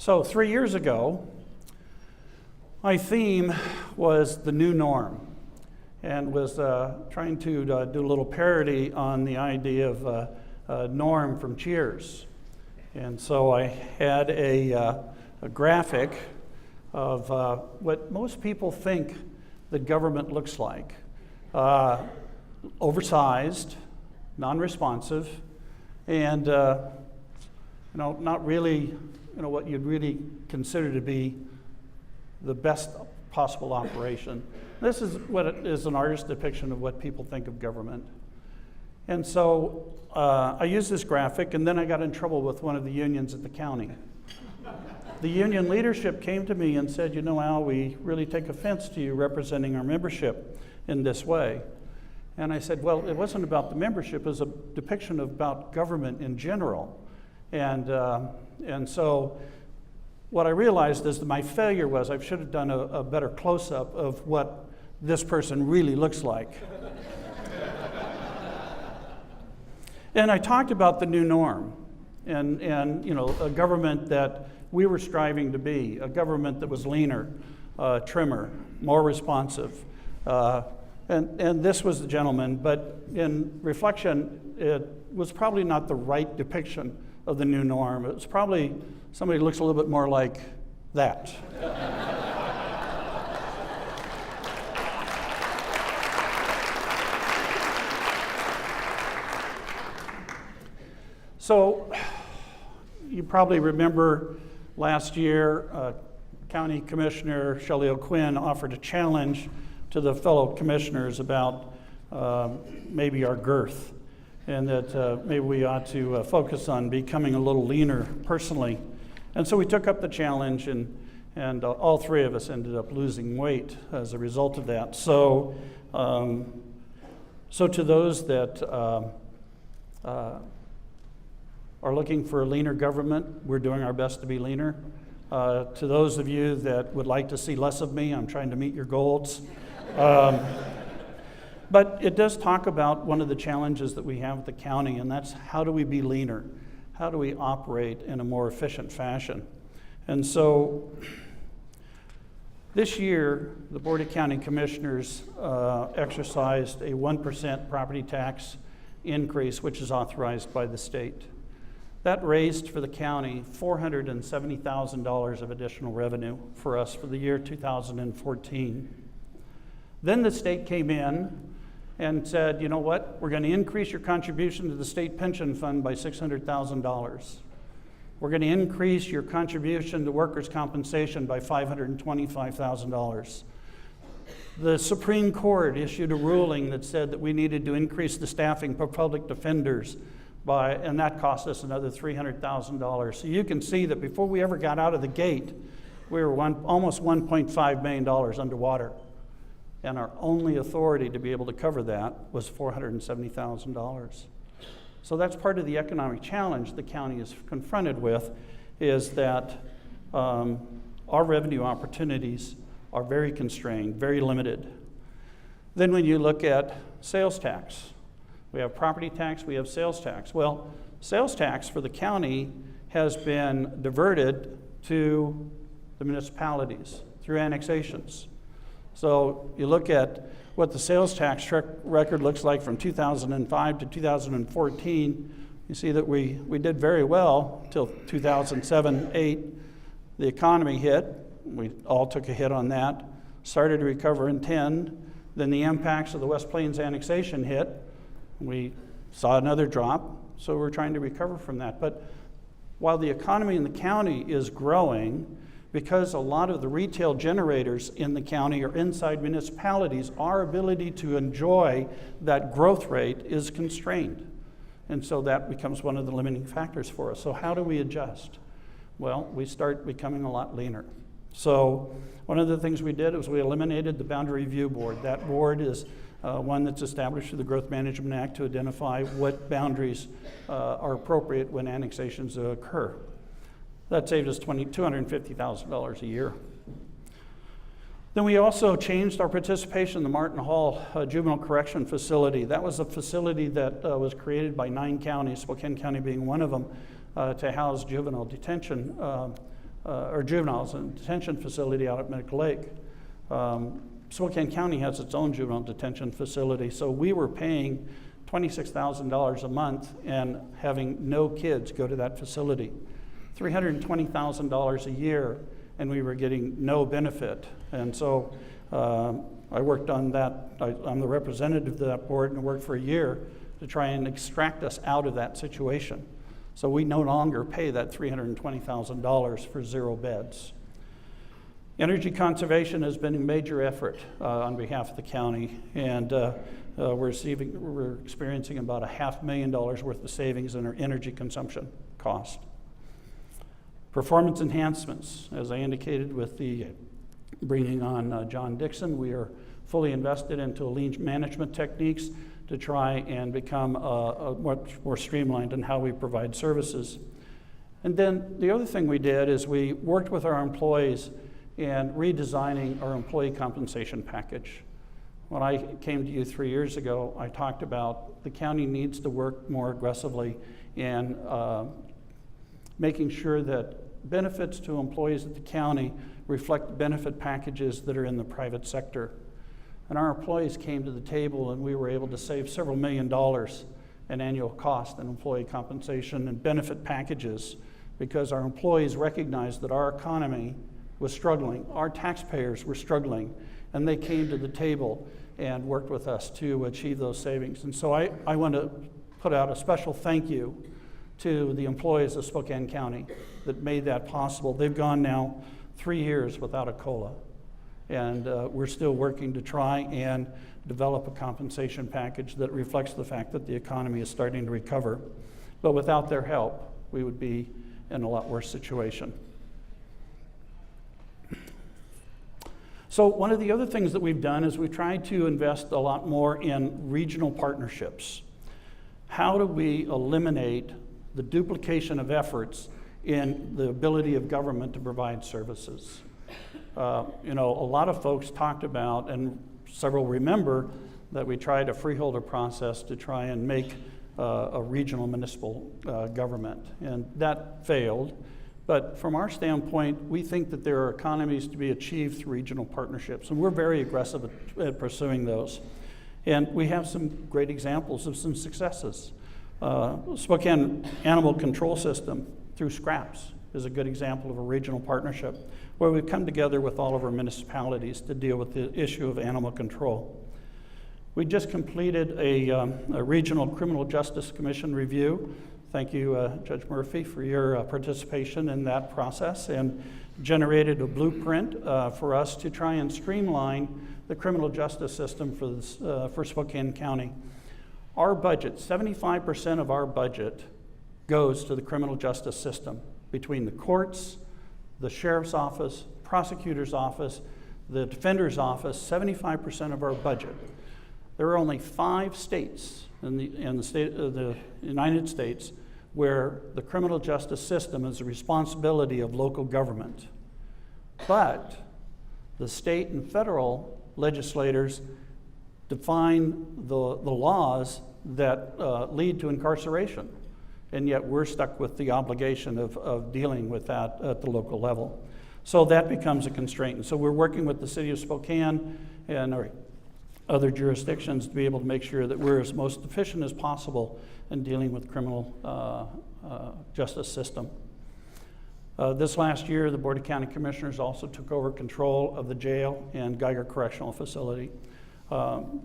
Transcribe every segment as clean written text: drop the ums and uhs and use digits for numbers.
So 3 years ago, my theme was the new norm, and was trying to do a little parody on the idea of Norm from Cheers. And so I had a graphic of what most people think the government looks like. Oversized, non-responsive, and not really what you'd really consider to be the best possible operation. This is what it is, an artist's depiction of what people think of government. And so I used this graphic, and then I got in trouble with one of the unions at the county. The union leadership came to me and said, Al, we really take offense to you representing our membership in this way. And I said, well, it wasn't about the membership, it was a depiction about government in general. And so what I realized is that my failure was I should have done a better close-up of what this person really looks like. And I talked about the new norm and a government that we were striving to be, a government that was leaner, trimmer, more responsive. And this was the gentleman, but in reflection, it was probably not the right depiction of the new norm. It was probably somebody who looks a little bit more like that. So you probably remember last year, County Commissioner Shelley O'Quinn offered a challenge to the fellow commissioners about maybe our girth, and that maybe we ought to focus on becoming a little leaner personally. And so we took up the challenge, and all three of us ended up losing weight as a result of that. So, to those that are looking for a leaner government, we're doing our best to be leaner. To those of you that would like to see less of me, I'm trying to meet your goals. But it does talk about one of the challenges that we have at the county, and that's how do we be leaner? How do we operate in a more efficient fashion? And so this year, the Board of County Commissioners exercised a 1% property tax increase, which is authorized by the state. That raised for the county $470,000 of additional revenue for us for the year 2014. Then the state came in and said, you know what, we're going to increase your contribution to the state pension fund by $600,000. We're going to increase your contribution to workers' compensation by $525,000. The Supreme Court issued a ruling that said that we needed to increase the staffing for public defenders and that cost us another $300,000. So you can see that before we ever got out of the gate, we were almost $1.5 million underwater. And our only authority to be able to cover that was $470,000. So that's part of the economic challenge the county is confronted with, is that our revenue opportunities are very constrained, very limited. Then when you look at sales tax, we have property tax, we have sales tax. Well, sales tax for the county has been diverted to the municipalities through annexations. So you look at what the sales tax record looks like from 2005 to 2014, you see that we did very well until 2007-8. The economy hit. We all took a hit on that. Started to recover in 10. Then the impacts of the West Plains annexation hit. We saw another drop, so we're trying to recover from that. But while the economy in the county is growing, because a lot of the retail generators in the county are inside municipalities, our ability to enjoy that growth rate is constrained. And so that becomes one of the limiting factors for us. So how do we adjust? Well, we start becoming a lot leaner. So one of the things we did was we eliminated the Boundary Review Board. That board is one that's established through the Growth Management Act to identify what boundaries are appropriate when annexations occur. That saved us $250,000 a year. Then we also changed our participation in the Martin Hall Juvenile Correction Facility. That was a facility that was created by 9 counties, Spokane County being one of them, to house juvenile detention or juveniles in a detention facility out at Medical Lake. Spokane County has its own juvenile detention facility, so we were paying $26,000 a month and having no kids go to that facility. $320,000 a year, and we were getting no benefit. And so I worked on that. I'm the representative of that board and worked for a year to try and extract us out of that situation. So we no longer pay that $320,000 for 0 beds. Energy conservation has been a major effort on behalf of the county, and we're experiencing about $500,000 worth of savings in our energy consumption cost. Performance enhancements, as I indicated with the bringing on John Dickson, we are fully invested into lean management techniques to try and become much more streamlined in how we provide services. And then the other thing we did is we worked with our employees in redesigning our employee compensation package. When I came to you 3 years ago, I talked about the county needs to work more aggressively in making sure that benefits to employees at the county reflect benefit packages that are in the private sector. And our employees came to the table and we were able to save several $1 million in annual cost in employee compensation and benefit packages because our employees recognized that our economy was struggling, our taxpayers were struggling, and they came to the table and worked with us to achieve those savings. And so I want to put out a special thank you to the employees of Spokane County that made that possible. They've gone now 3 years without a COLA, and we're still working to try and develop a compensation package that reflects the fact that the economy is starting to recover. But without their help, we would be in a lot worse situation. So one of the other things that we've done is we've tried to invest a lot more in regional partnerships. How do we eliminate the duplication of efforts in the ability of government to provide services? A lot of folks talked about, and several remember, that we tried a freeholder process to try and make a regional municipal government, and that failed. But from our standpoint, we think that there are economies to be achieved through regional partnerships, and we're very aggressive at pursuing those. And we have some great examples of some successes. Spokane Animal Control System through SCRAPS is a good example of a regional partnership where we've come together with all of our municipalities to deal with the issue of animal control. We just completed a regional criminal justice commission review. Thank you, Judge Murphy, for your participation in that process, and generated a blueprint for us to try and streamline the criminal justice system for Spokane County. Our budget, 75% of our budget goes to the criminal justice system between the courts, the sheriff's office, prosecutor's office, the defender's office, 75% of our budget. There are only 5 states in the state of the United States where the criminal justice system is the responsibility of local government. But the state and federal legislators define the laws that lead to incarceration, and yet we're stuck with the obligation of dealing with that at the local level. So that becomes a constraint. And so we're working with the city of Spokane and our other jurisdictions to be able to make sure that we're as most efficient as possible in dealing with criminal justice system. This last year, the Board of County Commissioners also took over control of the jail and Geiger Correctional Facility.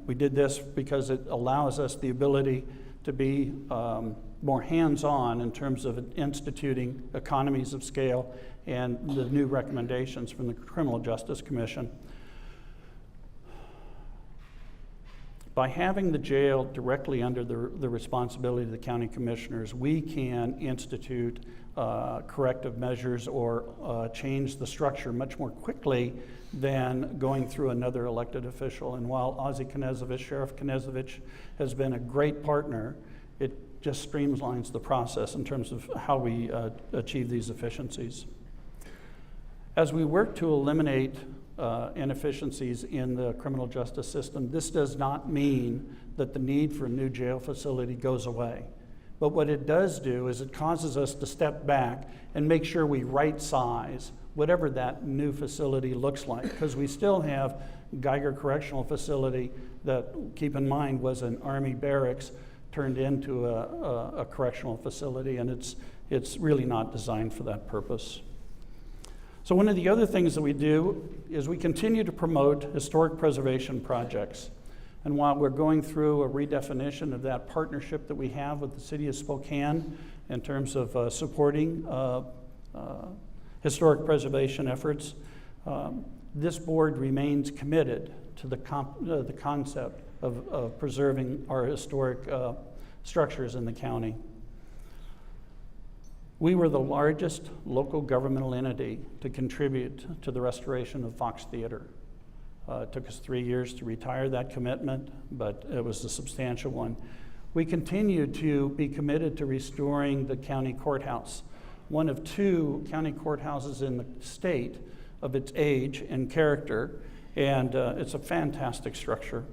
We did this because it allows us the ability to be more hands-on in terms of instituting economies of scale and the new recommendations from the Criminal Justice Commission. By having the jail directly under the responsibility of the county commissioners, we can institute corrective measures or change the structure much more quickly than going through another elected official. And while Sheriff Knezovich has been a great partner, it just streamlines the process in terms of how we achieve these efficiencies. As we work to eliminate inefficiencies in the criminal justice system, this does not mean that the need for a new jail facility goes away. But what it does do is it causes us to step back and make sure we right size whatever that new facility looks like, because we still have Geiger Correctional Facility that, keep in mind, was an Army barracks turned into a correctional facility, and it's really not designed for that purpose. So one of the other things that we do is we continue to promote historic preservation projects. And while we're going through a redefinition of that partnership that we have with the city of Spokane in terms of supporting historic preservation efforts, this board remains committed to the concept of preserving our historic structures in the county. We were the largest local governmental entity to contribute to the restoration of Fox Theater. It took us 3 years to retire that commitment, but it was a substantial one. We continue to be committed to restoring the county courthouse, one of 2 county courthouses in the state of its age and character, and it's a fantastic structure.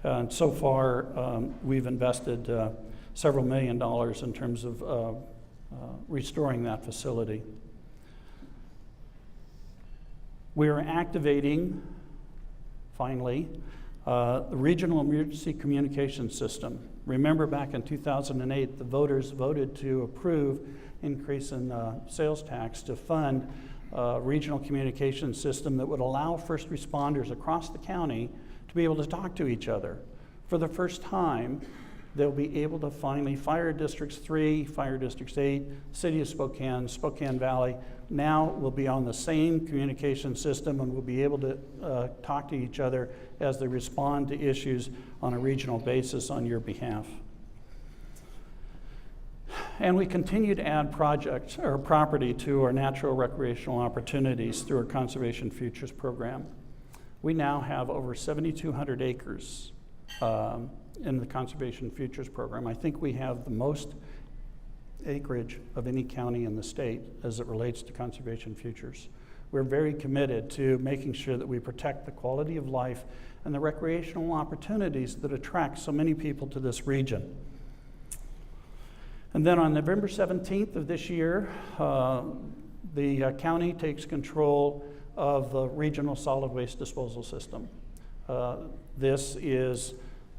And so far, we've invested several $1,000,000 in terms of restoring that facility. We are activating, finally, the Regional Emergency Communication System. Remember back in 2008, the voters voted to approve increase in sales tax to fund a regional communication system that would allow first responders across the county to be able to talk to each other. For the first time, they'll be able to finally, Fire Districts 3, Fire Districts 8, City of Spokane, Spokane Valley, now will be on the same communication system and will be able to talk to each other as they respond to issues on a regional basis on your behalf. And we continue to add projects or property to our natural recreational opportunities through our Conservation Futures program. We now have over 7,200 acres in the Conservation Futures program. I think we have the most acreage of any county in the state as it relates to Conservation Futures. We're very committed to making sure that we protect the quality of life and the recreational opportunities that attract so many people to this region. And then on November 17th of this year, the county takes control of the regional solid waste disposal system. This is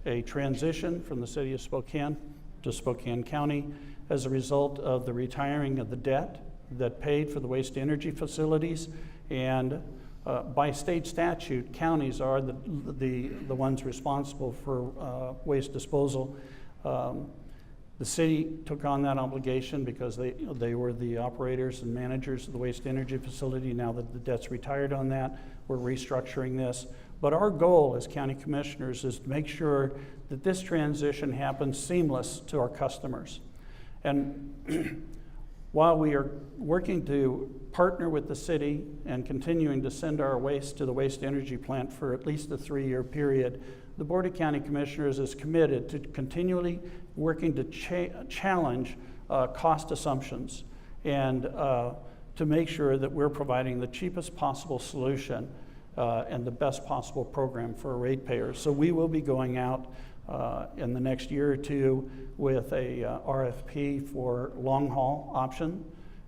a transition from the city of Spokane to Spokane County as a result of the retiring of the debt that paid for the waste energy facilities. And by state statute, counties are the ones responsible for waste disposal. The city took on that obligation because they were the operators and managers of the waste energy facility. Now that the debt's retired on that, we're restructuring this. But our goal as county commissioners is to make sure that this transition happens seamless to our customers. And while we are working to partner with the city and continuing to send our waste to the waste energy plant for at least a 3-year period, the Board of County Commissioners is committed to continually working to challenge cost assumptions and to make sure that we're providing the cheapest possible solution and the best possible program for ratepayers. So we will be going out in the next year or two with a RFP for long haul option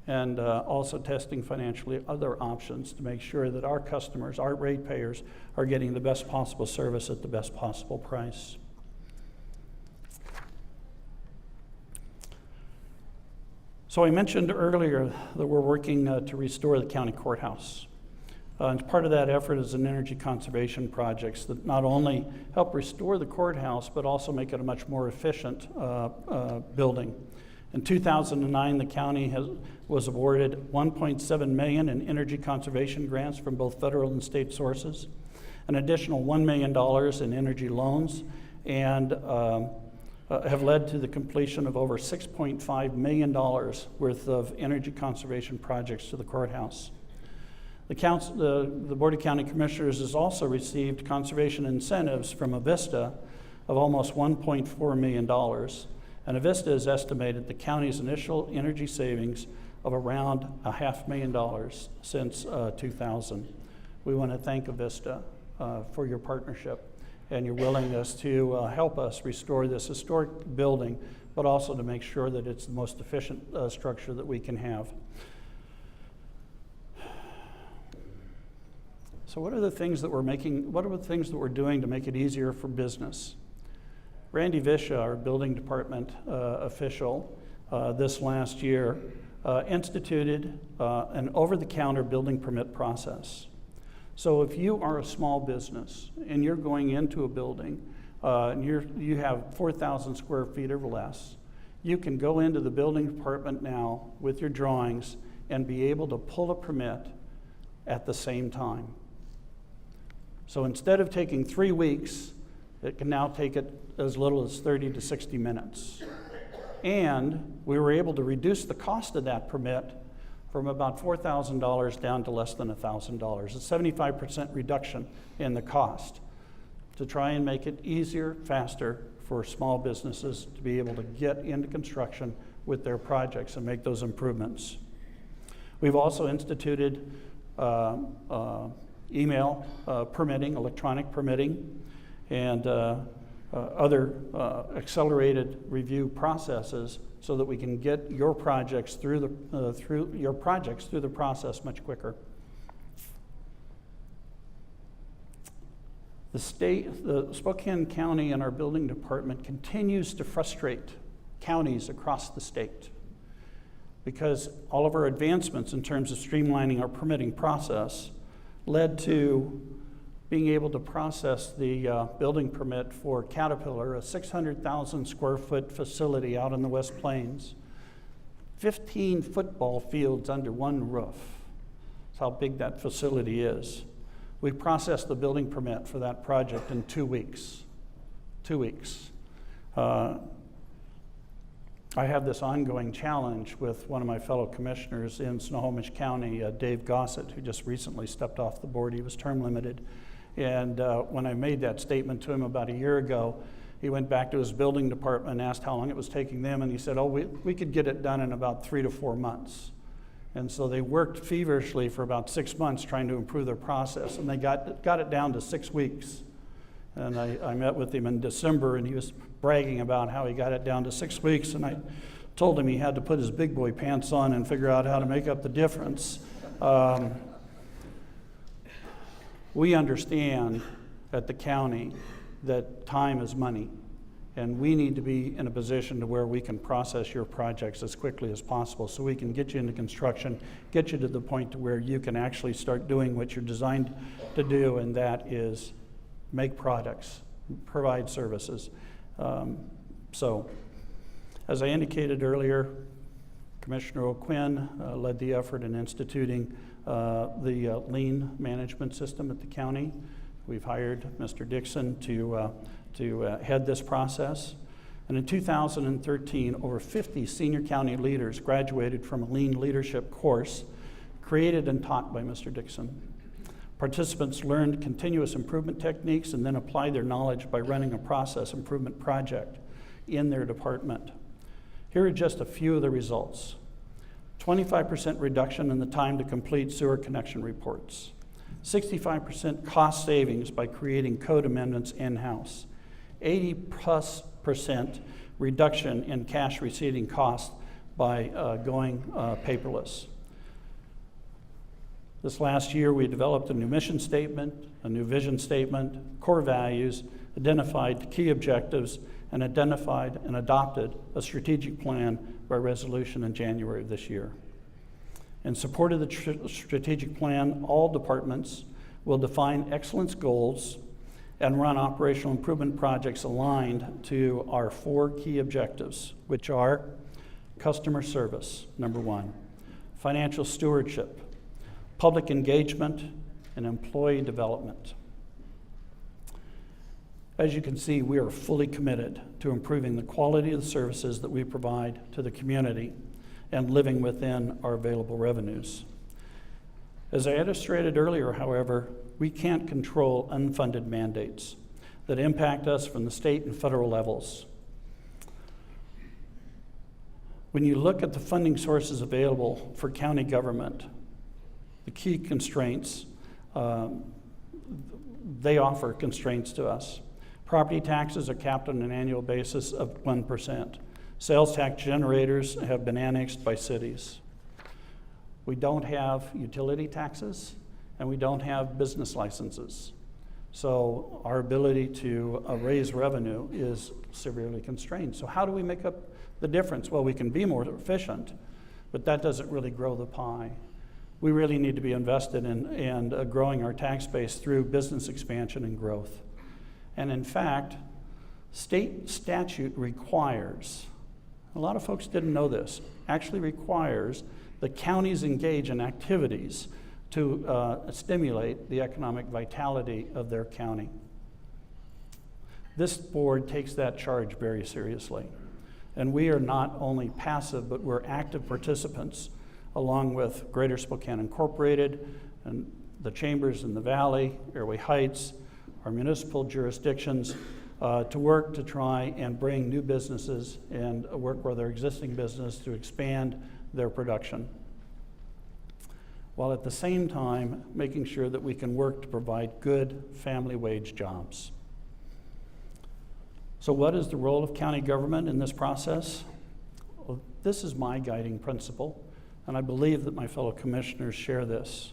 and also testing financially other options to make sure that our customers, our ratepayers, are getting the best possible service at the best possible price. So I mentioned earlier that we're working to restore the county courthouse. And part of that effort is an energy conservation projects that not only help restore the courthouse, but also make it a much more efficient building. In 2009, the county was awarded $1.7 million in energy conservation grants from both federal and state sources, an additional $1 million in energy loans, and have led to the completion of over $6.5 million worth of energy conservation projects to the courthouse. The Board of County Commissioners has also received conservation incentives from Avista of almost $1.4 million. And Avista has estimated the county's initial energy savings of around $500,000 since 2000. We want to thank Avista for your partnership and your willingness to help us restore this historic building but also to make sure that it's the most efficient structure that we can have. So what are the things that we're doing to make it easier for business? Randy Visha, our building department official, this last year instituted an over-the-counter building permit process. So if you are a small business and you're going into a building and you have 4,000 square feet or less, you can go into the building department now with your drawings and be able to pull a permit at the same time. So instead of taking 3 weeks, it can now take it as little as 30 to 60 minutes. And we were able to reduce the cost of that permit from about $4,000 down to less than $1,000. It's a 75% reduction in the cost to try and make it easier, faster for small businesses to be able to get into construction with their projects and make those improvements. We've also instituted email permitting, electronic permitting, and other accelerated review processes so that we can get your projects through the process much quicker. The Spokane County and our building department continues to frustrate counties across the state because all of our advancements in terms of streamlining our permitting process led to being able to process the building permit for Caterpillar, a 600,000 square foot facility out in the West Plains. 15 football fields under one roof. That's how big that facility is. We processed the building permit for that project in 2 weeks. 2 weeks. I have this ongoing challenge with one of my fellow commissioners in Snohomish County, Dave Gossett, who just recently stepped off the board. He was term limited. And when I made that statement to him about a year ago, he went back to his building department and asked how long it was taking them, and he said, oh, we could get it done in about 3 to 4 months. And so they worked feverishly for about 6 months trying to improve their process, and they got it down to 6 weeks. And I met with him in December, and he was bragging about how he got it down to 6 weeks, and I told him he had to put his big boy pants on and figure out how to make up the difference. We understand at the county that time is money, and we need to be in a position to where we can process your projects as quickly as possible so we can get you into construction, get you to the point to where you can actually start doing what you're designed to do, and that is make products, provide services. So, as I indicated earlier, Commissioner O'Quinn led the effort in instituting the lien management system at the county. We've hired Mr. Dickson to head this process. And in 2013, over 50 senior county leaders graduated from a lien leadership course created and taught by Mr. Dickson. Participants learned continuous improvement techniques and then applied their knowledge by running a process improvement project in their department. Here are just a few of the results. 25% reduction in the time to complete sewer connection reports. 65% cost savings by creating code amendments in-house. 80+% reduction in cash receiving costs by going paperless. This last year, we developed a new mission statement, a new vision statement, core values, identified key objectives, and identified and adopted a strategic plan by resolution in January of this year. In support of the strategic plan, all departments will define excellence goals and run operational improvement projects aligned to our 4 key objectives, which are customer service, number 1, financial stewardship, public engagement, and employee development. As you can see, we are fully committed to improving the quality of the services that we provide to the community and living within our available revenues. As I illustrated earlier, however, we can't control unfunded mandates that impact us from the state and federal levels. When you look at the funding sources available for county government, the key constraints, they offer constraints to us. Property taxes are capped on an annual basis of 1%. Sales tax generators have been annexed by cities. We don't have utility taxes, and we don't have business licenses. So our ability to raise revenue is severely constrained. So how do we make up the difference? Well, we can be more efficient, but that doesn't really grow the pie. We really need to be invested in growing our tax base through business expansion and growth. And in fact, state statute requires, a lot of folks didn't know this, actually requires that counties engage in activities to stimulate the economic vitality of their county. This board takes that charge very seriously. And we are not only passive, but we're active participants, along with Greater Spokane Incorporated and the chambers in the Valley, Airway Heights, our municipal jurisdictions, to work to try and bring new businesses and work with our existing business to expand their production, while at the same time making sure that we can work to provide good family wage jobs. So what is the role of county government in this process? Well, this is my guiding principle, and I believe that my fellow commissioners share this.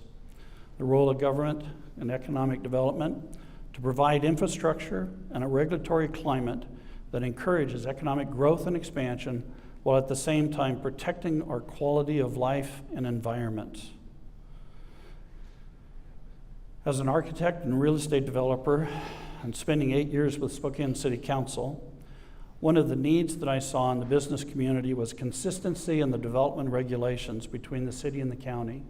The role of government in economic development to provide infrastructure and a regulatory climate that encourages economic growth and expansion while at the same time protecting our quality of life and environment. As an architect and real estate developer, and spending 8 years with Spokane City Council, one of the needs that I saw in the business community was consistency in the development regulations between the city and the county.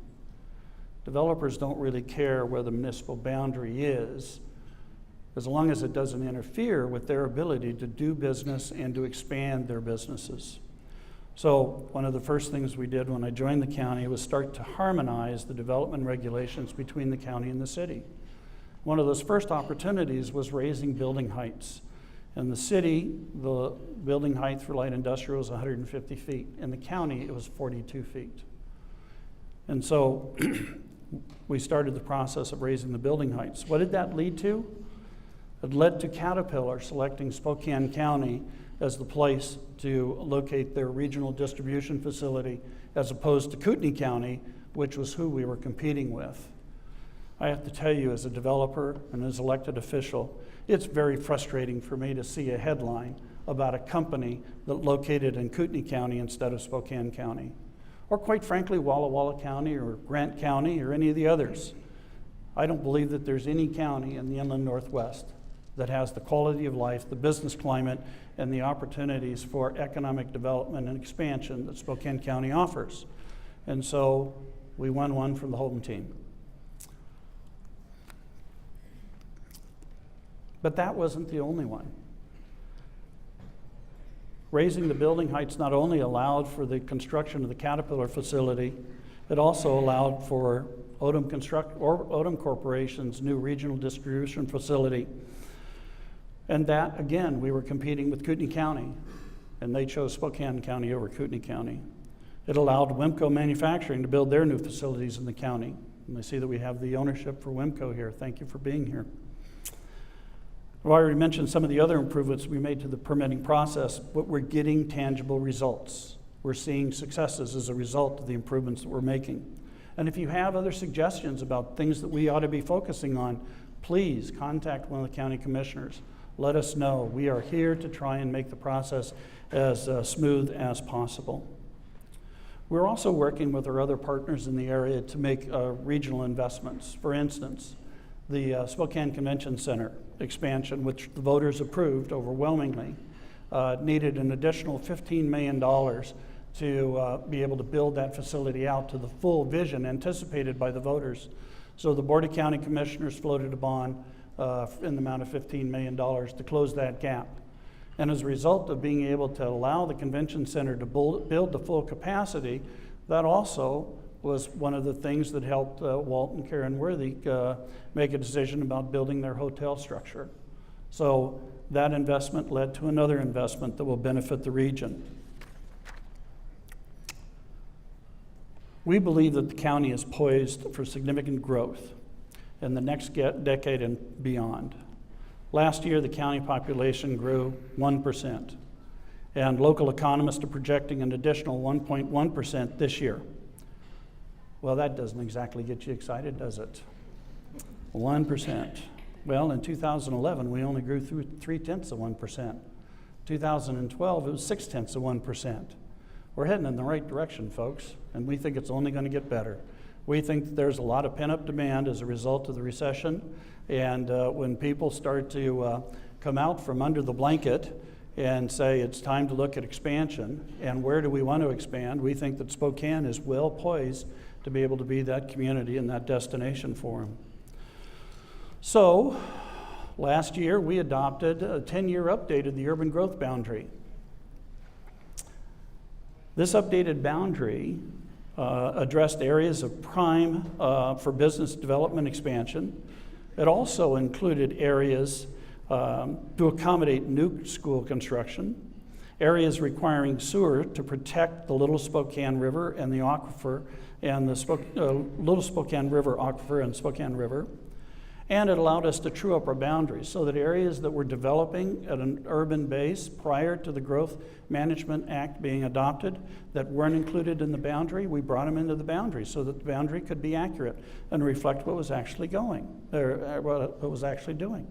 Developers don't really care where the municipal boundary is, as long as it doesn't interfere with their ability to do business and to expand their businesses. So one of the first things we did when I joined the county was start to harmonize the development regulations between the county and the city. One of those first opportunities was raising building heights. In the city, the building height for light industrial was 150 feet. In the county, it was 42 feet. And so we started the process of raising the building heights. What did that lead to? It led to Caterpillar selecting Spokane County as the place to locate their regional distribution facility, as opposed to Kootenai County, which was who we were competing with. I have to tell you, as a developer and as elected official, it's very frustrating for me to see a headline about a company that located in Kootenai County instead of Spokane County, or quite frankly, Walla Walla County or Grant County or any of the others. I don't believe that there's any county in the inland Northwest that has the quality of life, the business climate, and the opportunities for economic development and expansion that Spokane County offers. And so we won one from the home team. But that wasn't the only one. Raising the building heights not only allowed for the construction of the Caterpillar facility, it also allowed for Odom Corporation's new regional distribution facility. And that, again, we were competing with Kootenai County, and they chose Spokane County over Kootenai County. It allowed Wimco Manufacturing to build their new facilities in the county. And I see that we have the ownership for Wimco here. Thank you for being here. I've already mentioned some of the other improvements we made to the permitting process, but we're getting tangible results. We're seeing successes as a result of the improvements that we're making. And if you have other suggestions about things that we ought to be focusing on, please contact one of the county commissioners. Let us know. We are here to try and make the process as smooth as possible. We're also working with our other partners in the area to make regional investments. For instance, the Spokane Convention Center expansion, which the voters approved overwhelmingly, needed an additional $15 million to be able to build that facility out to the full vision anticipated by the voters. So the Board of County Commissioners floated a bond in the amount of $15 million to close that gap. And as a result of being able to allow the convention center to build the full capacity, that also was one of the things that helped Walt and Karen Worthy make a decision about building their hotel structure. So that investment led to another investment that will benefit the region. We believe that the county is poised for significant growth in the next decade and beyond. Last year, the county population grew 1%. And local economists are projecting an additional 1.1% this year. Well, that doesn't exactly get you excited, does it? 1%. Well, in 2011, we only grew through 0.3%. 2012, it was 0.6%. We're heading in the right direction, folks, and we think it's only going to get better. We think that there's a lot of pent-up demand as a result of the recession, and when people start to come out from under the blanket and say it's time to look at expansion, and where do we want to expand, we think that Spokane is well poised to be able to be that community and that destination for them. So, last year we adopted a 10-year update of the urban growth boundary. This updated boundary addressed areas of prime for business development expansion. It also included areas to accommodate new school construction, areas requiring sewer to protect the Little Spokane River and the aquifer, and the Little Spokane River aquifer and Spokane River. And it allowed us to true up our boundaries so that areas that were developing at an urban base prior to the Growth Management Act being adopted that weren't included in the boundary, we brought them into the boundary so that the boundary could be accurate and reflect what was actually going, or what it was actually doing.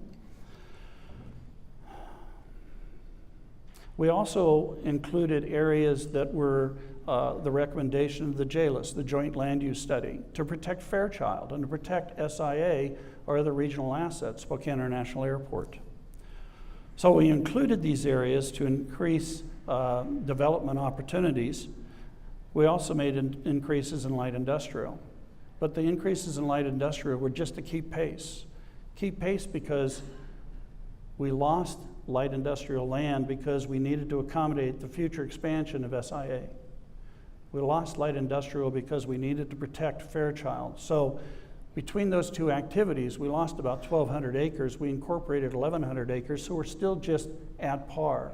We also included areas that were the recommendation of the JLIS, the Joint Land Use Study, to protect Fairchild and to protect SIA or other regional assets, Spokane International Airport. So we included these areas to increase development opportunities. We also made increases in light industrial. But the increases in light industrial were just to keep pace. Keep pace because we lost light industrial land because we needed to accommodate the future expansion of SIA. We lost light industrial because we needed to protect Fairchild. So between those two activities, we lost about 1,200 acres. We incorporated 1,100 acres, so we're still just at par.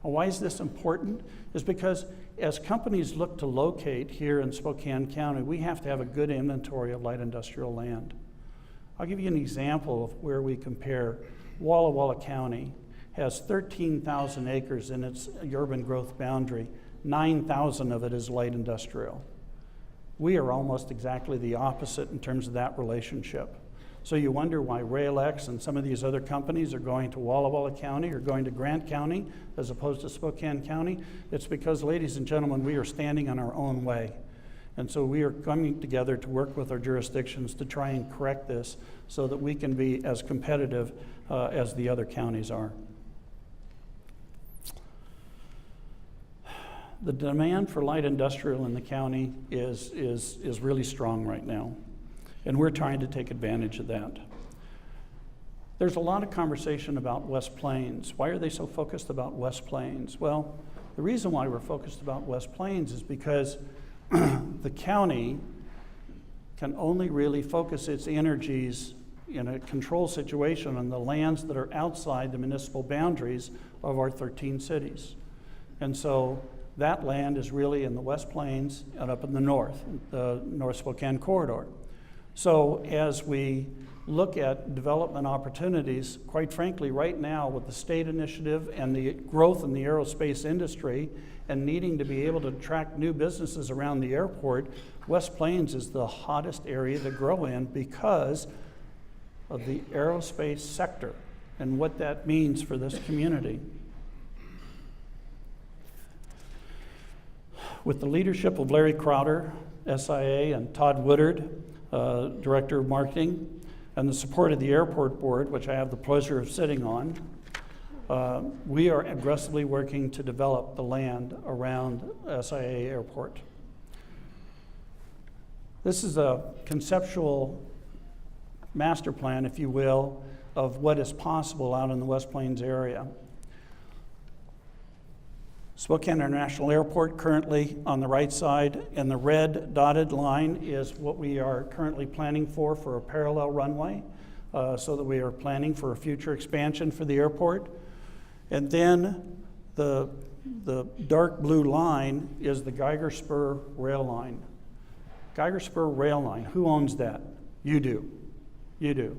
And why is this important? Is because as companies look to locate here in Spokane County, we have to have a good inventory of light industrial land. I'll give you an example of where we compare. Walla Walla County has 13,000 acres in its urban growth boundary. 9,000 of it is light industrial. We are almost exactly the opposite in terms of that relationship. So you wonder why RailX and some of these other companies are going to Walla Walla County or going to Grant County as opposed to Spokane County. It's because, ladies and gentlemen, we are standing on our own way. And so we are coming together to work with our jurisdictions to try and correct this so that we can be as competitive as the other counties are. The demand for light industrial in the county is really strong right now, and we're trying to take advantage of that. There's a lot of conversation about West Plains. Why are they so focused about West Plains? Well, the reason why we're focused about West Plains is because the county can only really focus its energies in a control situation on the lands that are outside the municipal boundaries of our 13 cities. And so that land is really in the West Plains and up in the North Spokane corridor. So as we look at development opportunities, quite frankly, right now with the state initiative and the growth in the aerospace industry and needing to be able to attract new businesses around the airport, West Plains is the hottest area to grow in because of the aerospace sector and what that means for this community. With the leadership of Larry Crowder, SIA, and Todd Woodard, Director of Marketing, and the support of the Airport Board, which I have the pleasure of sitting on, we are aggressively working to develop the land around SIA Airport. This is a conceptual master plan, if you will, of what is possible out in the West Plains area. Spokane International Airport currently on the right side, and the red dotted line is what we are currently planning for a parallel runway, so that we are planning for a future expansion for the airport. And then the dark blue line is the Geiger Spur rail line. Geiger Spur rail line, who owns that? You do. You do.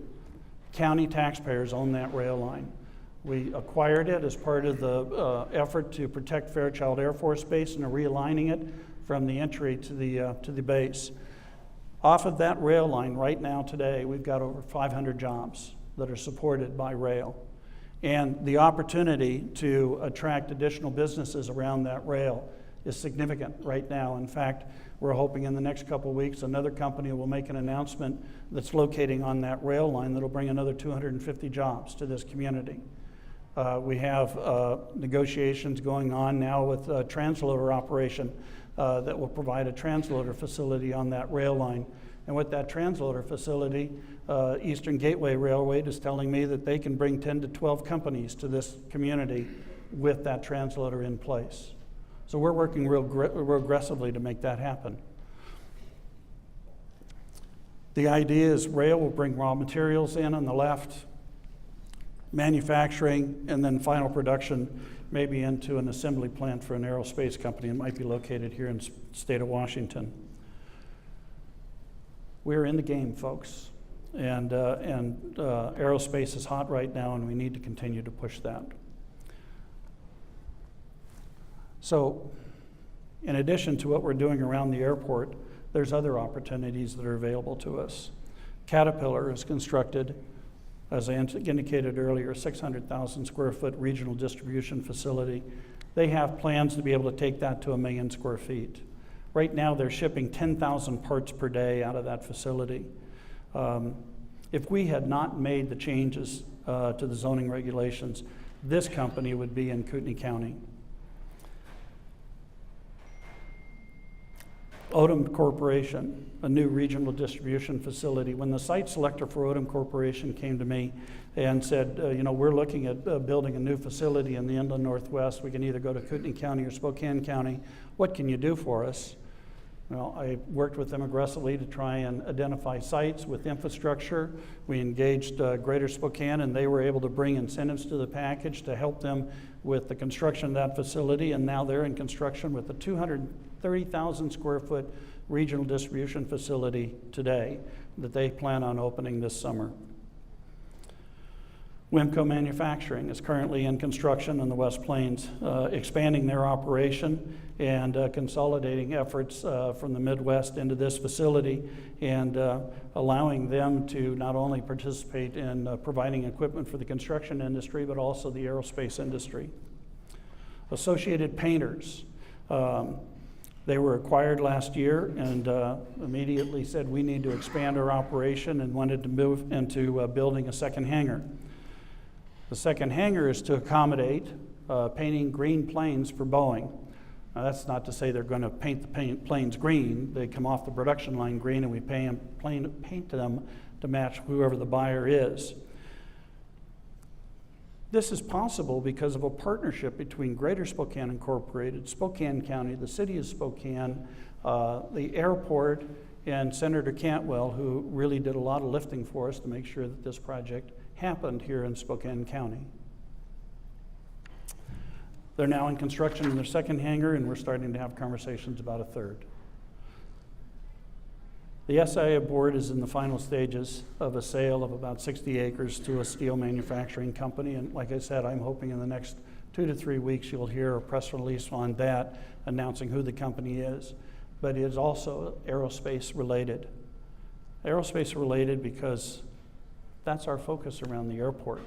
County taxpayers own that rail line. We acquired it as part of the effort to protect Fairchild Air Force Base and are realigning it from the entry to the base. Off of that rail line right now today, we've got over 500 jobs that are supported by rail. And the opportunity to attract additional businesses around that rail is significant right now. In fact, we're hoping in the next couple of weeks another company will make an announcement that's locating on that rail line that'll bring another 250 jobs to this community. We have negotiations going on now with a transloader operation that will provide a transloader facility on that rail line. And with that transloader facility, Eastern Gateway Railway is telling me that they can bring 10 to 12 companies to this community with that transloader in place. So we're working real aggressively to make that happen. The idea is rail will bring raw materials in on the left, manufacturing, and then final production maybe into an assembly plant for an aerospace company. It might be located here in the state of Washington. We're in the game, folks, and aerospace is hot right now, and we need to continue to push that. So, in addition to what we're doing around the airport, there's other opportunities that are available to us. Caterpillar has constructed, as I indicated earlier, a 600,000 square foot regional distribution facility. They have plans to be able to take that to 1 million square feet. Right now, they're shipping 10,000 parts per day out of that facility. If we had not made the changes to the zoning regulations, this company would be in Kootenai County. Odom Corporation, a new regional distribution facility. When the site selector for Odom Corporation came to me and said, we're looking at building a new facility in the inland Northwest. We can either go to Kootenai County or Spokane County. What can you do for us? Well, I worked with them aggressively to try and identify sites with infrastructure. We engaged Greater Spokane, and they were able to bring incentives to the package to help them with the construction of that facility, and now they're in construction with a 230,000 square foot regional distribution facility today that they plan on opening this summer. Wimco Manufacturing is currently in construction in the West Plains, expanding their operation and consolidating efforts from the Midwest into this facility and allowing them to not only participate in providing equipment for the construction industry, but also the aerospace industry. Associated Painters. They were acquired last year and immediately said we need to expand our operation and wanted to move into building a second hangar. The second hangar is to accommodate painting green planes for Boeing. Now, that's not to say they're going to paint the planes green. They come off the production line green, and we paint them to match whoever the buyer is. This is possible because of a partnership between Greater Spokane Incorporated, Spokane County, the city of Spokane, the airport, and Senator Cantwell, who really did a lot of lifting for us to make sure that this project happened here in Spokane County. They're now in construction in their second hangar, and we're starting to have conversations about a third. The SIA board is in the final stages of a sale of about 60 acres to a steel manufacturing company, and like I said, I'm hoping in the next 2 to 3 weeks you'll hear a press release on that announcing who the company is. But it is also aerospace related. Aerospace related because that's our focus around the airport.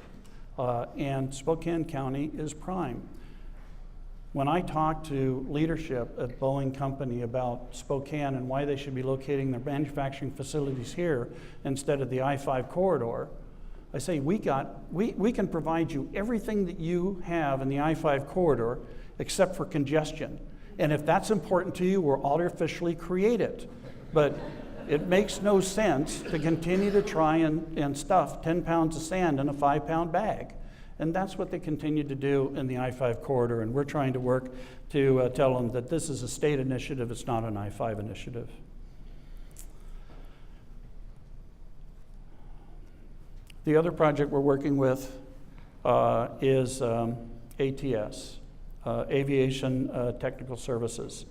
And Spokane County is prime. When I talk to leadership at Boeing Company about Spokane and why they should be locating their manufacturing facilities here instead of the I-5 corridor, I say we can provide you everything that you have in the I-5 corridor except for congestion. And if that's important to you, we'll artificially create it. But it makes no sense to continue to try and stuff 10 pounds of sand in a 5-pound bag. And that's what they continue to do in the I-5 corridor. And we're trying to work to tell them that this is a state initiative, it's not an I-5 initiative. The other project we're working with is ATS, Aviation Technical Services.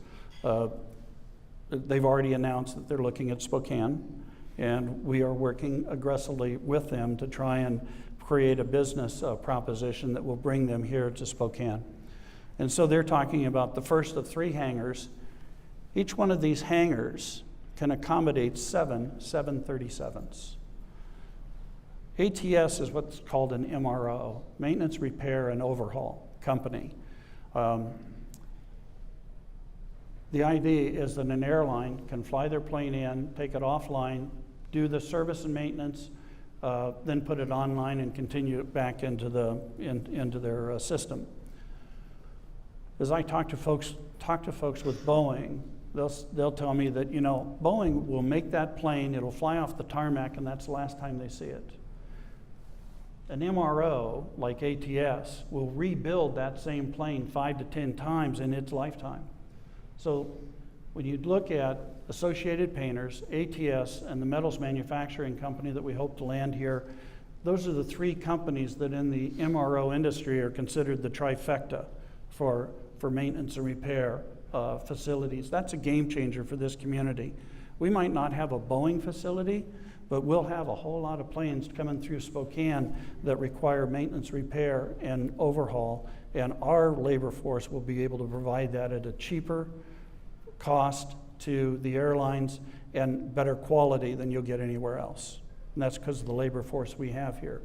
They've already announced that they're looking at Spokane, and we are working aggressively with them to try and create a business proposition that will bring them here to Spokane. And so they're talking about the first of 3 hangars. Each one of these hangars can accommodate 7 737s. ATS is what's called an MRO, Maintenance, Repair, and Overhaul Company. The idea is that an airline can fly their plane in, take it offline, do the service and maintenance, then put it online and continue it back into their system. As I talk to folks with Boeing, they'll tell me that, you know, Boeing will make that plane, it'll fly off the tarmac, and that's the last time they see it. An MRO, like ATS, will rebuild that same plane 5 to 10 times in its lifetime. So when you look at Associated Painters, ATS, and the metals manufacturing company that we hope to land here, those are the 3 companies that in the MRO industry are considered the trifecta for maintenance and repair facilities. That's a game changer for this community. We might not have a Boeing facility, but we'll have a whole lot of planes coming through Spokane that require maintenance, repair, and overhaul, and our labor force will be able to provide that at a cheaper cost to the airlines and better quality than you'll get anywhere else. And that's because of the labor force we have here.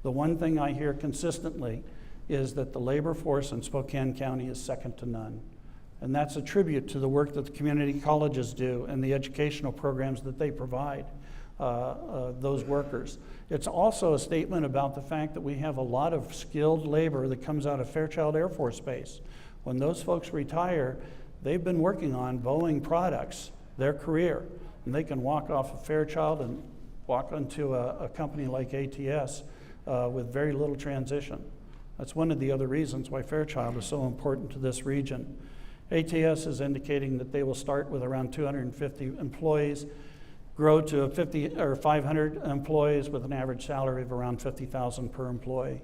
The one thing I hear consistently is that the labor force in Spokane County is second to none. And that's a tribute to the work that the community colleges do and the educational programs that they provide those workers. It's also a statement about the fact that we have a lot of skilled labor that comes out of Fairchild Air Force Base. When those folks retire, they've been working on Boeing products their career, and they can walk off of Fairchild and walk onto a company like ATS with very little transition. That's one of the other reasons why Fairchild is so important to this region. ATS is indicating that they will start with around 250 employees, grow to 50 or 500 employees with an average salary of around $50,000 per employee.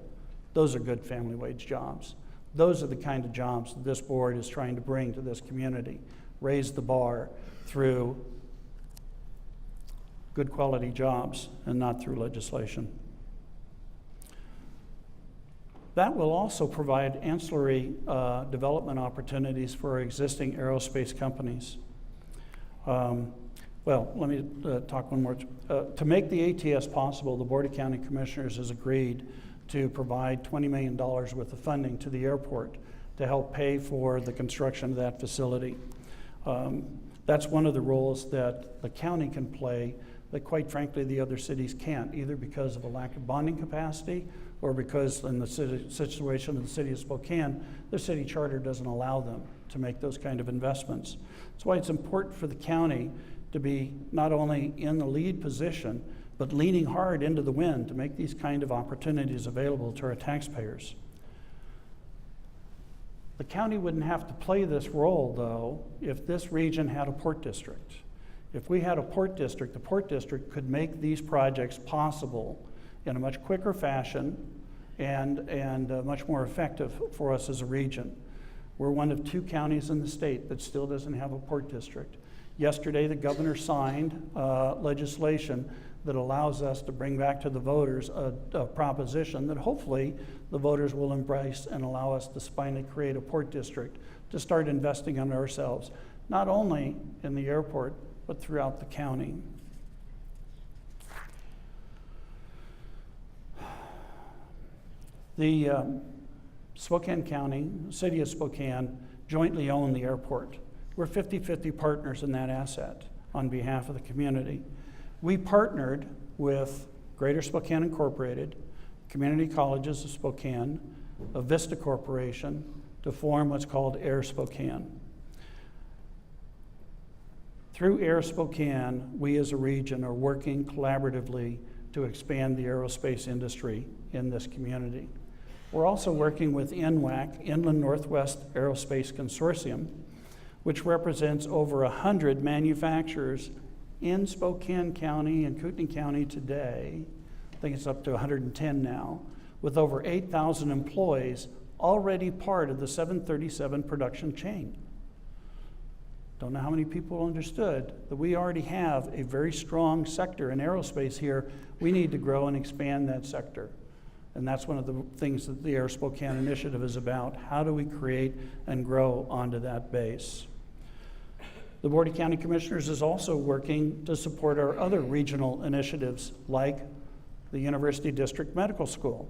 Those are good family wage jobs. Those are the kind of jobs that this board is trying to bring to this community, raise the bar through good quality jobs and not through legislation. That will also provide ancillary development opportunities for our existing aerospace companies. Well, let me talk one more. To make the ATS possible, the Board of County Commissioners has agreed to provide $20 million worth of funding to the airport to help pay for the construction of that facility. That's one of the roles that the county can play that, quite frankly, the other cities can't, either because of a lack of bonding capacity or because in the situation of the city of Spokane, the city charter doesn't allow them to make those kind of investments. That's why it's important for the county to be not only in the lead position, but leaning hard into the wind to make these kind of opportunities available to our taxpayers. The county wouldn't have to play this role, though, if this region had a port district. If we had a port district, the port district could make these projects possible in a much quicker fashion and much more effective for us as a region. We're one of 2 counties in the state that still doesn't have a port district. Yesterday, the governor signed legislation that allows us to bring back to the voters a proposition that hopefully the voters will embrace and allow us to finally create a port district to start investing in ourselves, not only in the airport, but throughout the county. The Spokane County, City of Spokane, jointly own the airport. We're 50-50 partners in that asset on behalf of the community. We partnered with Greater Spokane Incorporated, Community Colleges of Spokane, a Vista Corporation, to form what's called Air Spokane. Through Air Spokane, we as a region are working collaboratively to expand the aerospace industry in this community. We're also working with INWAC, Inland Northwest Aerospace Consortium, which represents over 100 manufacturers in Spokane County and Kootenai County today. I think it's up to 110 now, with over 8,000 employees already part of the 737 production chain. Don't know how many people understood that we already have a very strong sector in aerospace here. We need to grow and expand that sector. And that's one of the things that the Air Spokane initiative is about. How do we create and grow onto that base? The Board of County Commissioners is also working to support our other regional initiatives, like the University District Medical School.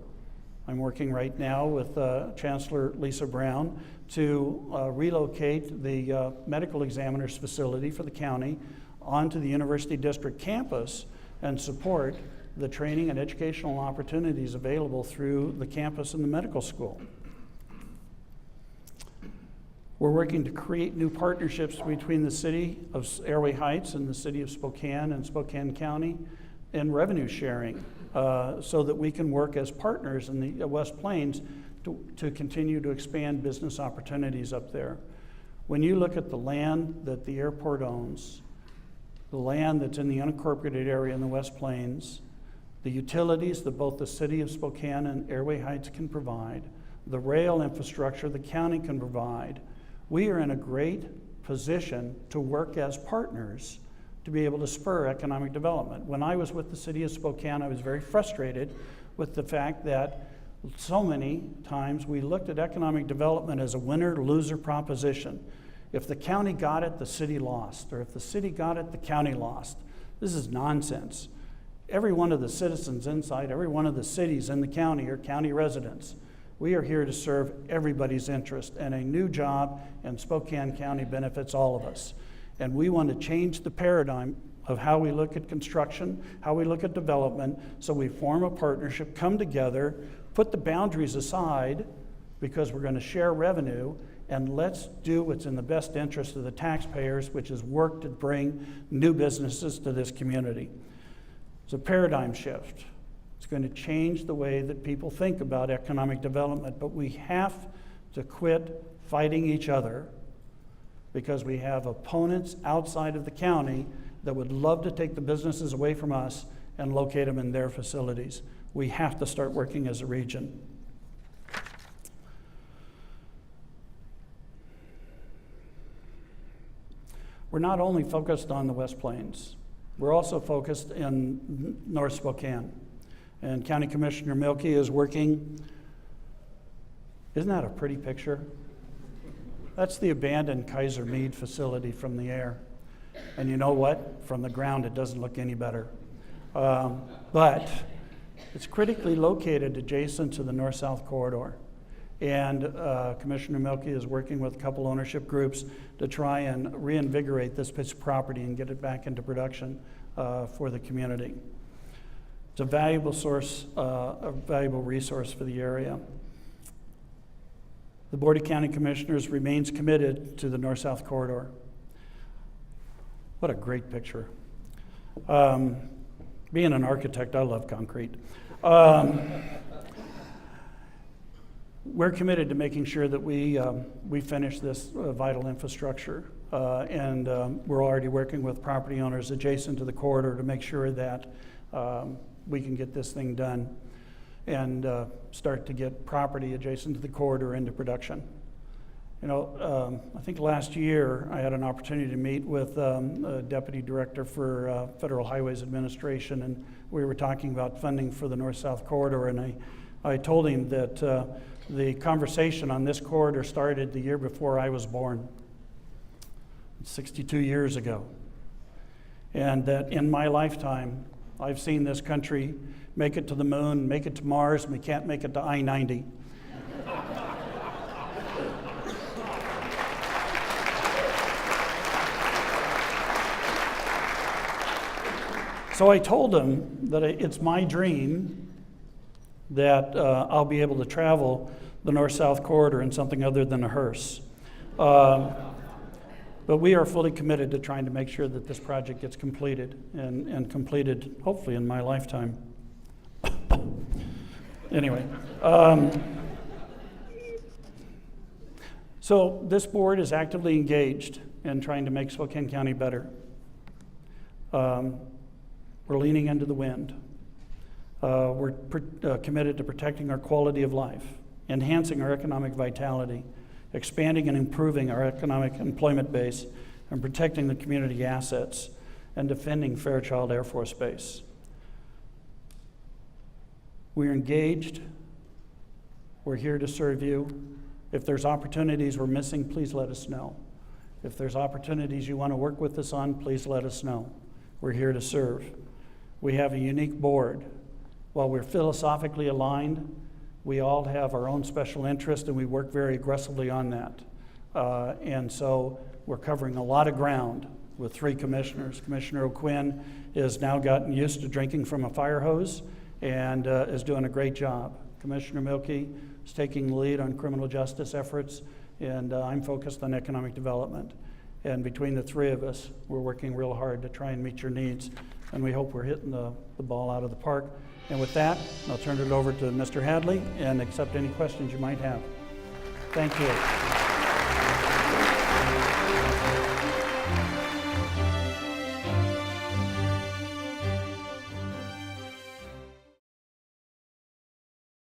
I'm working right now with Chancellor Lisa Brown to relocate the medical examiner's facility for the county onto the University District campus and support the training and educational opportunities available through the campus and the medical school. We're working to create new partnerships between the city of Airway Heights and the city of Spokane and Spokane County in revenue sharing so that we can work as partners in the West Plains to continue to expand business opportunities up there. When you look at the land that the airport owns, the land that's in the unincorporated area in the West Plains, the utilities that both the city of Spokane and Airway Heights can provide, the rail infrastructure the county can provide, we are in a great position to work as partners to be able to spur economic development. When I was with the city of Spokane, I was very frustrated with the fact that so many times we looked at economic development as a winner-loser proposition. If the county got it, the city lost, or if the city got it, the county lost. This is nonsense. Every one of the citizens inside, every one of the cities in the county are county residents. We are here to serve everybody's interest, and a new job in Spokane County benefits all of us. And we want to change the paradigm of how we look at construction, how we look at development, so we form a partnership, come together, put the boundaries aside because we're going to share revenue, and let's do what's in the best interest of the taxpayers, which is work to bring new businesses to this community. It's a paradigm shift. It's going to change the way that people think about economic development, but we have to quit fighting each other because we have opponents outside of the county that would love to take the businesses away from us and locate them in their facilities. We have to start working as a region. We're not only focused on the West Plains, we're also focused in North Spokane. And County Commissioner Milkey is working. Isn't that a pretty picture? That's the abandoned Kaiser Mead facility from the air. And you know what? From the ground, it doesn't look any better. But it's critically located adjacent to the north-south corridor. And Commissioner Milkey is working with a couple ownership groups to try and reinvigorate this piece of property and get it back into production for the community. It's a valuable source, a valuable resource for the area. The Board of County Commissioners remains committed to the north-south corridor. What a great picture. Being an architect, I love concrete. We're committed to making sure that we finish this vital infrastructure, and we're already working with property owners adjacent to the corridor to make sure that we can get this thing done and start to get property adjacent to the corridor into production. You know, I think last year I had an opportunity to meet with a Deputy Director for Federal Highways Administration, and we were talking about funding for the north-south corridor, and I told him that the conversation on this corridor started the year before I was born, 62 years ago, and that in my lifetime I've seen this country make it to the moon, make it to Mars, and we can't make it to I-90. So I told him that it's my dream that I'll be able to travel the north-south corridor in something other than a hearse. But we are fully committed to trying to make sure that this project gets completed and completed hopefully in my lifetime. Anyway, so this board is actively engaged in trying to make Spokane County better. We're leaning into the wind. We're committed to protecting our quality of life, enhancing our economic vitality, expanding and improving our economic employment base, and protecting the community assets, and defending Fairchild Air Force Base. We're engaged. We're here to serve you. If there's opportunities we're missing, please let us know. If there's opportunities you want to work with us on, please let us know. We're here to serve. We have a unique board. While we're philosophically aligned, we all have our own special interest, and we work very aggressively on that. And so we're covering a lot of ground with 3 commissioners. Commissioner O'Quinn has now gotten used to drinking from a fire hose and is doing a great job. Commissioner Milkey is taking the lead on criminal justice efforts, and I'm focused on economic development. And between the 3 of us, we're working real hard to try and meet your needs, and we hope we're hitting the ball out of the park. And with that, I'll turn it over to Mr. Hadley and accept any questions you might have. Thank you.